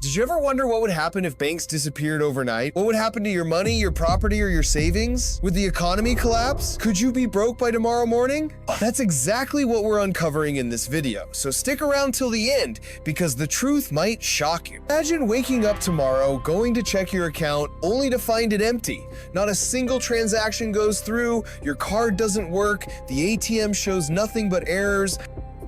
Did you ever wonder what would happen if banks disappeared overnight? What would happen to your money, your property, or your savings? Would the economy collapse? Could you be broke by tomorrow morning? That's exactly what we're uncovering in this video, so stick around till the end because the truth might shock you. Imagine waking up tomorrow, going to check your account, only to find it empty. Not a single transaction goes through, your card doesn't work, the ATM shows nothing but errors.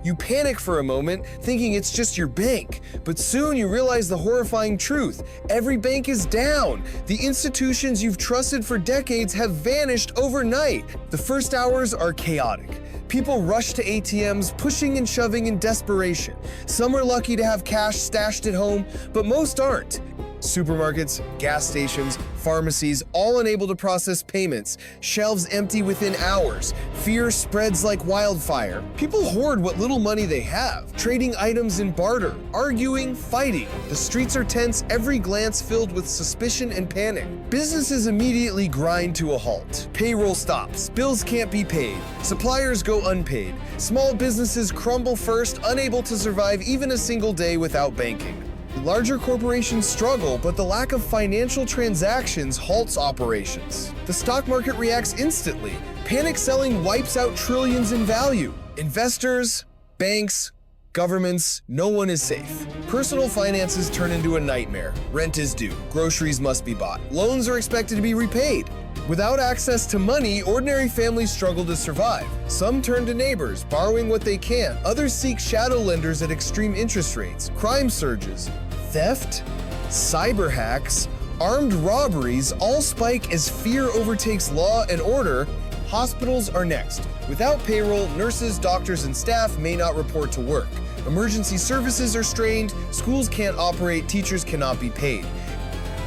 You panic for a moment, thinking it's just your bank, but soon you realize the horrifying truth. Every bank is down. The institutions you've trusted for decades have vanished overnight. The first hours are chaotic. People rush to ATMs, pushing and shoving in desperation. Some are lucky to have cash stashed at home, but most aren't. Supermarkets, gas stations, pharmacies, all unable to process payments. Shelves empty within hours. Fear spreads like wildfire. People hoard what little money they have, trading items in barter, arguing, fighting. The streets are tense, every glance filled with suspicion and panic. Businesses immediately grind to a halt. Payroll stops. Bills can't be paid. Suppliers go unpaid. Small businesses crumble first, unable to survive even a single day without banking. Larger corporations struggle, but the lack of financial transactions halts operations. The stock market reacts instantly. Panic selling wipes out trillions in value. Investors, banks, governments, no one is safe. Personal finances turn into a nightmare. Rent is due. Groceries must be bought. Loans are expected to be repaid. Without access to money, ordinary families struggle to survive. Some turn to neighbors, borrowing what they can. Others seek shadow lenders at extreme interest rates. Crime surges. Theft, cyber hacks, armed robberies all spike as fear overtakes law and order. Hospitals are next. Without payroll, nurses, doctors, and staff may not report to work. Emergency services are strained, schools can't operate, teachers cannot be paid.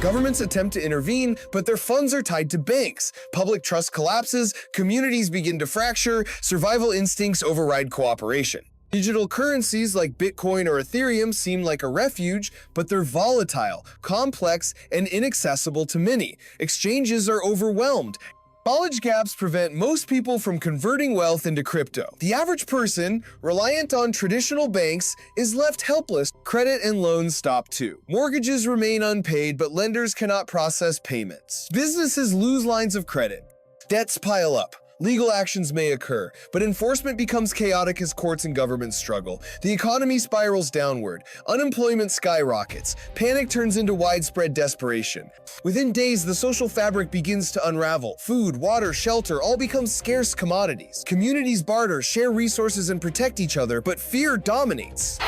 Governments attempt to intervene, but their funds are tied to banks. Public trust collapses, communities begin to fracture, survival instincts override cooperation. Digital currencies like Bitcoin or Ethereum seem like a refuge, but they're volatile, complex, and inaccessible to many. Exchanges are overwhelmed. Knowledge gaps prevent most people from converting wealth into crypto. The average person, reliant on traditional banks, is left helpless. Credit and loans stop too. Mortgages remain unpaid, but lenders cannot process payments. Businesses lose lines of credit. Debts pile up. Legal actions may occur, but enforcement becomes chaotic as courts and governments struggle. The economy spirals downward. Unemployment skyrockets. Panic turns into widespread desperation. Within days, the social fabric begins to unravel. Food, water, shelter all become scarce commodities. Communities barter, share resources, and protect each other, but fear dominates.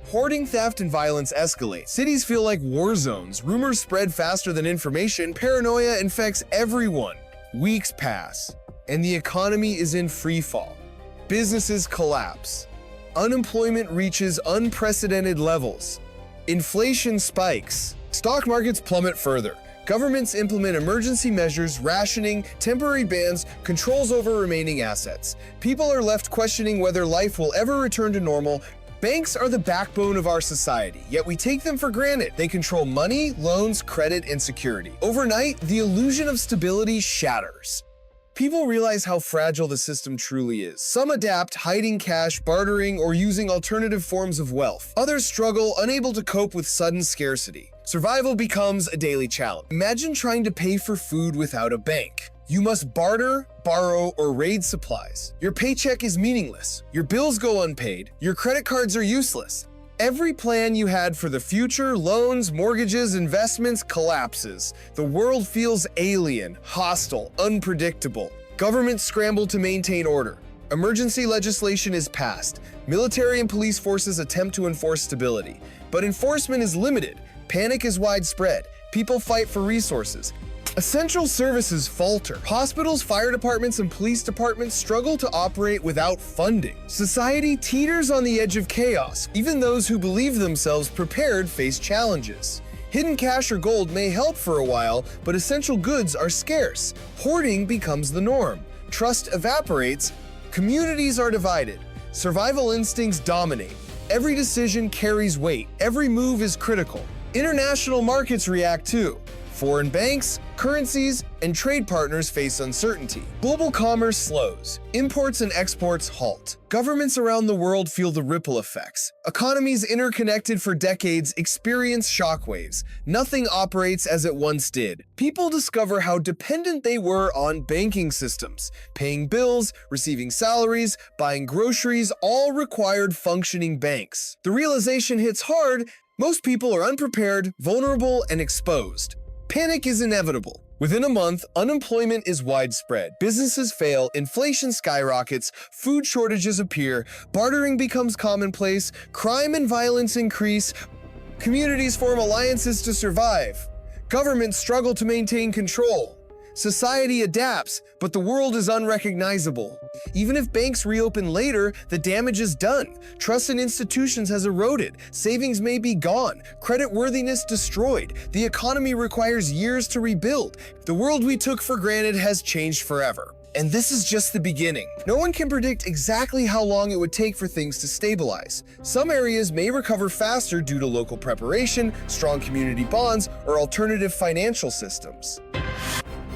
Hoarding, theft, and violence escalate. Cities feel like war zones. Rumors spread faster than information. Paranoia infects everyone. Weeks pass, and the economy is in free fall. Businesses collapse. Unemployment reaches unprecedented levels. Inflation spikes. Stock markets plummet further. Governments implement emergency measures, rationing, temporary bans, controls over remaining assets. People are left questioning whether life will ever return to normal. Banks are the backbone of our society, yet we take them for granted. They control money, loans, credit, and security. Overnight, the illusion of stability shatters. People realize how fragile the system truly is. Some adapt, hiding cash, bartering, or using alternative forms of wealth. Others struggle, unable to cope with sudden scarcity. Survival becomes a daily challenge. Imagine trying to pay for food without a bank. You must barter, borrow, or raid supplies. Your paycheck is meaningless. Your bills go unpaid. Your credit cards are useless. Every plan you had for the future, loans, mortgages, investments, collapses. The world feels alien, hostile, unpredictable. Governments scramble to maintain order. Emergency legislation is passed. Military and police forces attempt to enforce stability. But enforcement is limited. Panic is widespread. People fight for resources. Essential services falter. Hospitals, fire departments, and police departments struggle to operate without funding. Society teeters on the edge of chaos. Even those who believe themselves prepared face challenges. Hidden cash or gold may help for a while, but essential goods are scarce. Hoarding becomes the norm. Trust evaporates. Communities are divided. Survival instincts dominate. Every decision carries weight. Every move is critical. International markets react too. Foreign banks, currencies, and trade partners face uncertainty. Global commerce slows. Imports and exports halt. Governments around the world feel the ripple effects. Economies interconnected for decades experience shockwaves. Nothing operates as it once did. People discover how dependent they were on banking systems. Paying bills, receiving salaries, buying groceries all required functioning banks. The realization hits hard. Most people are unprepared, vulnerable, and exposed. Panic is inevitable. Within a month, unemployment is widespread. Businesses fail, inflation skyrockets, food shortages appear, bartering becomes commonplace, crime and violence increase, communities form alliances to survive, governments struggle to maintain control. Society adapts, but the world is unrecognizable. Even if banks reopen later, the damage is done. Trust in institutions has eroded. Savings may be gone. Creditworthiness destroyed. The economy requires years to rebuild. The world we took for granted has changed forever. And this is just the beginning. No one can predict exactly how long it would take for things to stabilize. Some areas may recover faster due to local preparation, strong community bonds, or alternative financial systems.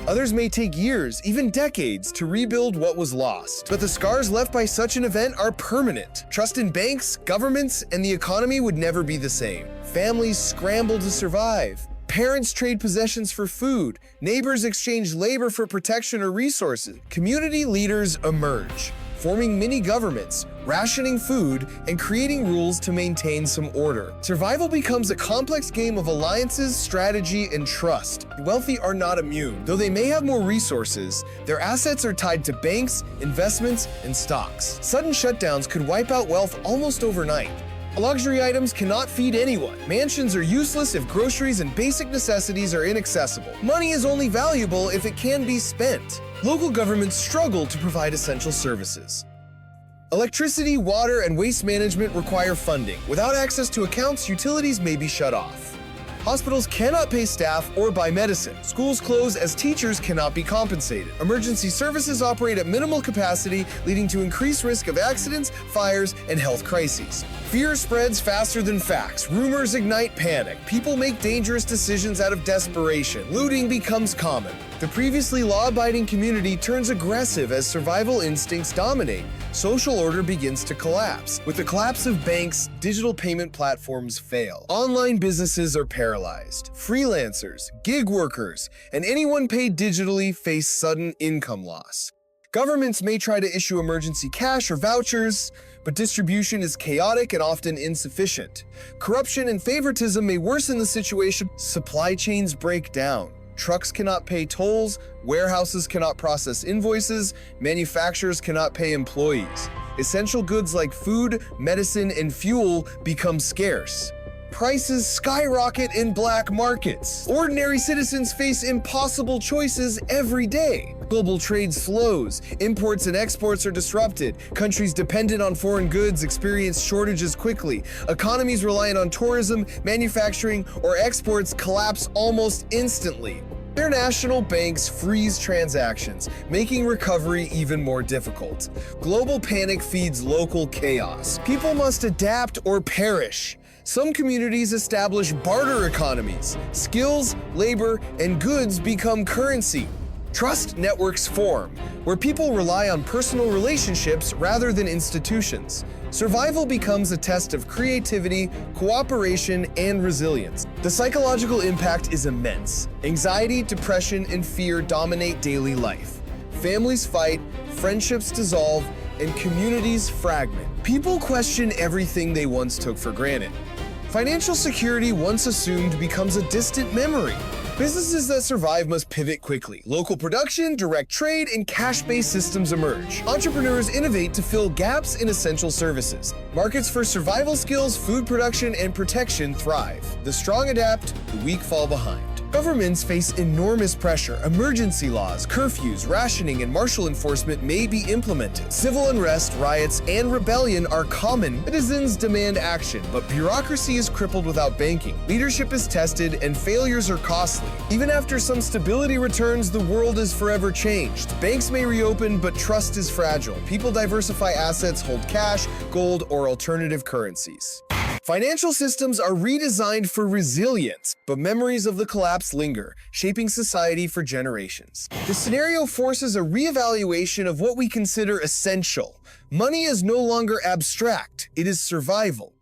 Others may take years, even decades, to rebuild what was lost. But the scars left by such an event are permanent. Trust in banks, governments, and the economy would never be the same. Families scramble to survive. Parents trade possessions for food. Neighbors exchange labor for protection or resources. Community leaders emerge, forming mini-governments, rationing food, and creating rules to maintain some order. Survival becomes a complex game of alliances, strategy, and trust. The wealthy are not immune. Though they may have more resources, their assets are tied to banks, investments, and stocks. Sudden shutdowns could wipe out wealth almost overnight. Luxury items cannot feed anyone. Mansions are useless if groceries and basic necessities are inaccessible. Money is only valuable if it can be spent. Local governments struggle to provide essential services. Electricity, water, and waste management require funding. Without access to accounts, utilities may be shut off. Hospitals cannot pay staff or buy medicine. Schools close as teachers cannot be compensated. Emergency services operate at minimal capacity, leading to increased risk of accidents, fires, and health crises. Fear spreads faster than facts. Rumors ignite panic. People make dangerous decisions out of desperation. Looting becomes common. The previously law-abiding community turns aggressive as survival instincts dominate. Social order begins to collapse. With the collapse of banks, digital payment platforms fail. Online businesses are paralyzed. Freelancers, gig workers, and anyone paid digitally face sudden income loss. Governments may try to issue emergency cash or vouchers, but distribution is chaotic and often insufficient. Corruption and favoritism may worsen the situation. Supply chains break down. Trucks cannot pay tolls, warehouses cannot process invoices, manufacturers cannot pay employees. Essential goods like food, medicine, and fuel become scarce. Prices skyrocket in black markets. Ordinary citizens face impossible choices every day. Global trade slows. Imports and exports are disrupted. Countries dependent on foreign goods experience shortages quickly. Economies reliant on tourism, manufacturing, or exports collapse almost instantly. International banks freeze transactions, making recovery even more difficult. Global panic feeds local chaos. People must adapt or perish. Some communities establish barter economies. Skills, labor, and goods become currency. Trust networks form, where people rely on personal relationships rather than institutions. Survival becomes a test of creativity, cooperation, and resilience. The psychological impact is immense. Anxiety, depression, and fear dominate daily life. Families fight, friendships dissolve, and communities fragment. People question everything they once took for granted. Financial security, once assumed, becomes a distant memory. Businesses that survive must pivot quickly. Local production, direct trade, and cash-based systems emerge. Entrepreneurs innovate to fill gaps in essential services. Markets for survival skills, food production, and protection thrive. The strong adapt, the weak fall behind. Governments face enormous pressure. Emergency laws, curfews, rationing, and martial enforcement may be implemented. Civil unrest, riots, and rebellion are common. Citizens demand action, but bureaucracy is crippled without banking. Leadership is tested, and failures are costly. Even after some stability returns, the world is forever changed. Banks may reopen, but trust is fragile. People diversify assets, hold cash, gold, or alternative currencies. Financial systems are redesigned for resilience, but memories of the collapse linger, shaping society for generations. The scenario forces a reevaluation of what we consider essential. Money is no longer abstract, it is survival.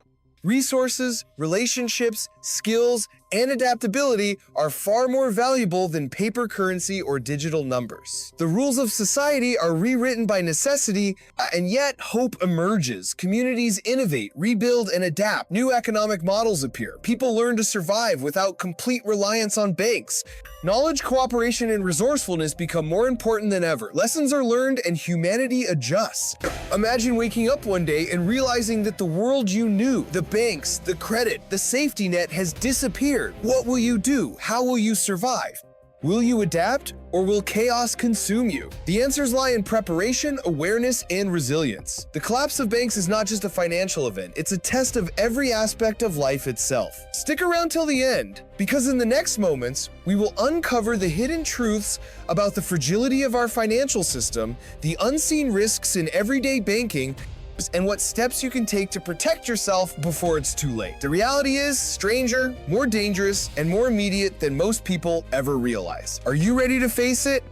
Resources, relationships, skills, and adaptability are far more valuable than paper currency or digital numbers. The rules of society are rewritten by necessity, and yet hope emerges. Communities innovate, rebuild, and adapt. New economic models appear. People learn to survive without complete reliance on banks. Knowledge, cooperation, and resourcefulness become more important than ever. Lessons are learned and humanity adjusts. Imagine waking up one day and realizing that the world you knew, the banks, the credit, the safety net has disappeared. What will you do? How will you survive? Will you adapt, or will chaos consume you? The answers lie in preparation, awareness, and resilience. The collapse of banks is not just a financial event, it's a test of every aspect of life itself. Stick around till the end, because in the next moments, we will uncover the hidden truths about the fragility of our financial system, the unseen risks in everyday banking, and what steps you can take to protect yourself before it's too late. The reality is stranger, more dangerous, and more immediate than most people ever realize. Are you ready to face it?